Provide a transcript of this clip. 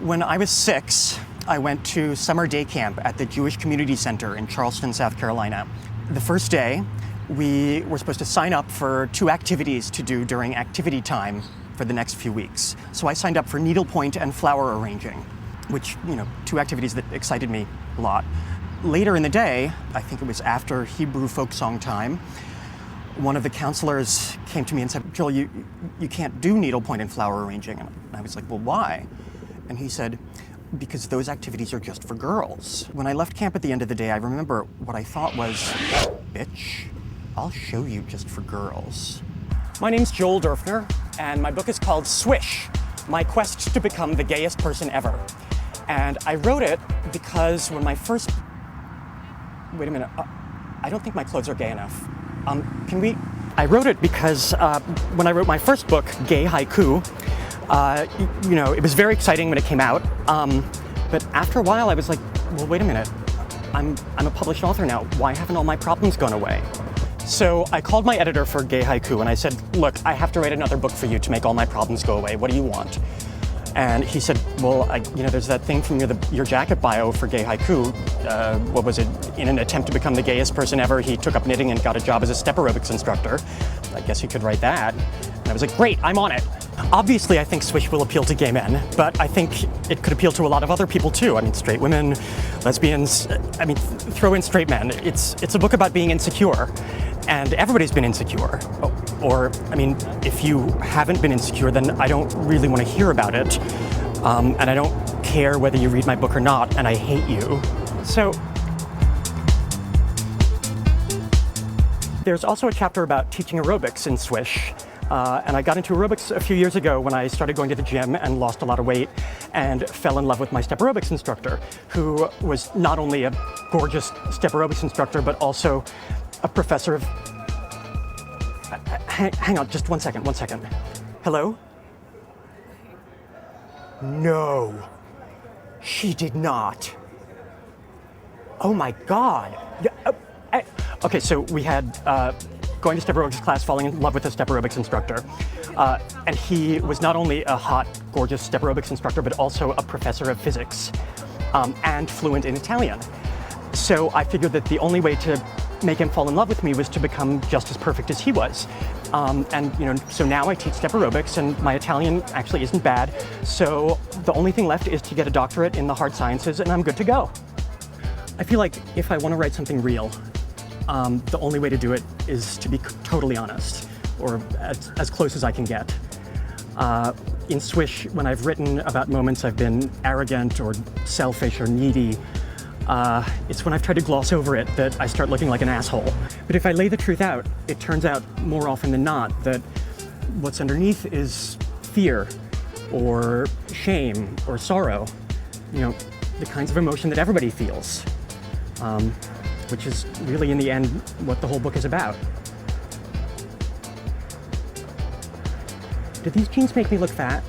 When I was 6, I went to summer day camp at the Jewish Community Center in Charleston, South Carolina. The first day, we were supposed to sign up for 2 activities to do during activity time for the next few weeks. So I signed up for needlepoint and flower arranging, which, 2 activities that excited me a lot. Later in the day, I think it was after Hebrew folk song time, one of the counselors came to me and said, "Joel, you can't do needlepoint and flower arranging." And I was like, "Well, why?" And he said, "Because those activities are just for girls." When I left camp at the end of the day, I remember what I thought was, "Bitch, I'll show you just for girls." My name's Joel Derfner, and my book is called Swish, My Quest to Become the Gayest Person Ever. And I wrote it because when my first... Wait a minute. I don't think my clothes are gay enough. I wrote it because when I wrote my first book, Gay Haiku, it was very exciting when it came out. But after a while, I was like, well, wait a minute. I'm a published author now. Why haven't all my problems gone away? So I called my editor for Gay Haiku and I said, "Look, I have to write another book for you to make all my problems go away. What do you want?" And he said, "Well, there's that thing from your jacket bio for Gay Haiku. What was it? In an attempt to become the gayest person ever, he took up knitting and got a job as a step aerobics instructor. I guess you could write that." And I was like, "Great, I'm on it." Obviously, I think Swish will appeal to gay men, but I think it could appeal to a lot of other people too. I mean, straight women, lesbians, throw in straight men. It's a book about being insecure, and everybody's been insecure. Or, if you haven't been insecure, then I don't really want to hear about it. And I don't care whether you read my book or not, and I hate you. So, there's also a chapter about teaching aerobics in Swish. And I got into aerobics a few years ago when I started going to the gym and lost a lot of weight and fell in love with my step aerobics instructor, who was not only a gorgeous step aerobics instructor, but also a professor of... Hang on, just one second. Hello? No, she did not. Oh my God. Okay, so we had going to step aerobics class, falling in love with a step aerobics instructor. And he was not only a hot, gorgeous step aerobics instructor, but also a professor of physics and fluent in Italian. So I figured that the only way to make him fall in love with me was to become just as perfect as he was. So now I teach step aerobics and my Italian actually isn't bad. So the only thing left is to get a doctorate in the hard sciences and I'm good to go. I feel like if I want to write something real, the only way to do it is to be totally honest, or as close as I can get. In Swish, when I've written about moments I've been arrogant or selfish or needy, it's when I've tried to gloss over it that I start looking like an asshole. But if I lay the truth out, it turns out more often than not that what's underneath is fear or shame or sorrow, the kinds of emotion that everybody feels. Which is really, in the end, what the whole book is about. Do these jeans make me look fat?